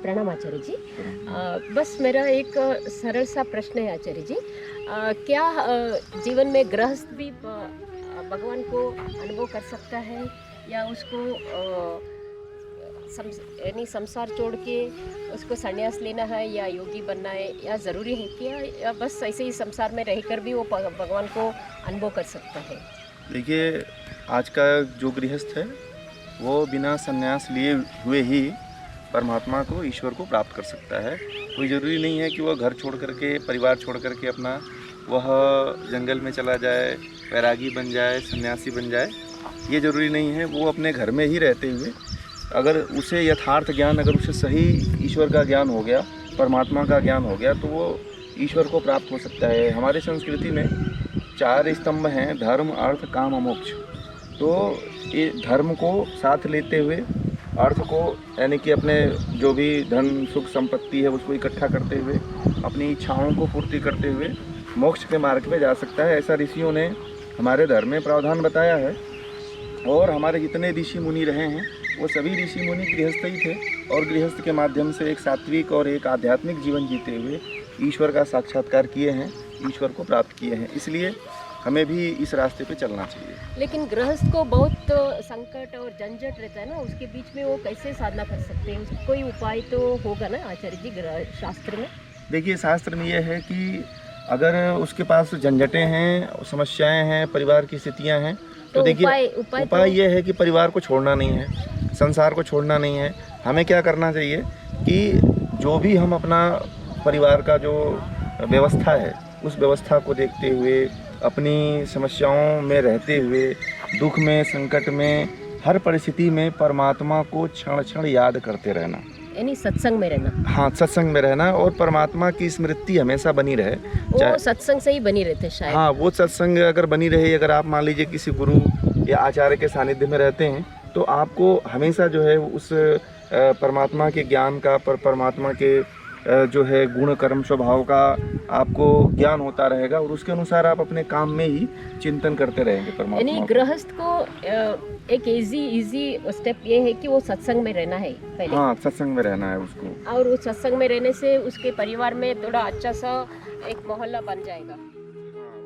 प्रणाम आचार्य जी। बस मेरा एक सरल सा प्रश्न है आचार्य जी। क्या जीवन में गृहस्थ भी भगवान को अनुभव कर सकता है, या उसको यानी संसार छोड़ के उसको संन्यास लेना है या योगी बनना है, या ज़रूरी है क्या, या बस ऐसे ही संसार में रहकर भी वो भगवान को अनुभव कर सकता है? देखिए, आज का जो गृहस्थ है वो बिना संन्यास लिए हुए ही परमात्मा को, ईश्वर को प्राप्त कर सकता है। कोई ज़रूरी नहीं है कि वह घर छोड़ करके, परिवार छोड़ करके अपना वह जंगल में चला जाए, वैरागी बन जाए, सन्यासी बन जाए। ये ज़रूरी नहीं है। वो अपने घर में ही रहते हुए अगर उसे यथार्थ ज्ञान, अगर उसे सही ईश्वर का ज्ञान हो गया, परमात्मा का ज्ञान हो गया, तो वो ईश्वर को प्राप्त हो सकता है। हमारे संस्कृति में 4 स्तंभ हैं: धर्म, अर्थ, काम, मोक्ष। तो ये धर्म को साथ लेते हुए, अर्थ को यानी कि अपने जो भी धन सुख संपत्ति है उसको इकट्ठा करते हुए, अपनी इच्छाओं को पूर्ति करते हुए मोक्ष के मार्ग पे जा सकता है। ऐसा ऋषियों ने हमारे धर्म में प्रावधान बताया है। और हमारे जितने ऋषि मुनि रहे हैं वो सभी ऋषि मुनि गृहस्थ ही थे, और गृहस्थ के माध्यम से एक सात्विक और एक आध्यात्मिक जीवन जीते हुए ईश्वर का साक्षात्कार किए हैं, ईश्वर को प्राप्त किए हैं। इसलिए हमें भी इस रास्ते पे चलना चाहिए। लेकिन गृहस्थ को बहुत संकट और झंझट रहता है ना, उसके बीच में वो कैसे साधना कर सकते हैं? उसका कोई उपाय तो होगा ना आचार्य जी शास्त्र में? देखिए, शास्त्र में यह है कि अगर उसके पास झंझटें हैं, समस्याएं हैं, परिवार की स्थितियां हैं, तो देखिए उपाय ये है कि परिवार को छोड़ना नहीं है, संसार को छोड़ना नहीं है। हमें क्या करना चाहिए कि जो भी हम अपना परिवार का जो व्यवस्था है उस व्यवस्था को देखते हुए, अपनी समस्याओं में रहते हुए, दुख में, संकट में, हर परिस्थिति में परमात्मा को क्षण क्षण याद करते रहना, यानी सत्संग में रहना। हाँ, सत्संग में रहना, और परमात्मा की स्मृति हमेशा बनी रहे। वो सत्संग से ही बनी रहते शायद। हाँ, वो सत्संग अगर बनी रहे, अगर आप मान लीजिए किसी गुरु या आचार्य के सानिध्य में रहते हैं, तो आपको हमेशा जो है उस परमात्मा के ज्ञान का, परमात्मा के जो है गुण कर्म स्वभाव का आपको ज्ञान होता रहेगा, और उसके अनुसार आप अपने काम में ही चिंतन करते रहेंगे परमात्मा। यानी गृहस्थ को एक इजी स्टेप ये है कि वो सत्संग में रहना है पहले। हाँ, सत्संग में रहना है उसको, और उस सत्संग में रहने से उसके परिवार में थोड़ा अच्छा सा एक मोहल्ला बन जाएगा।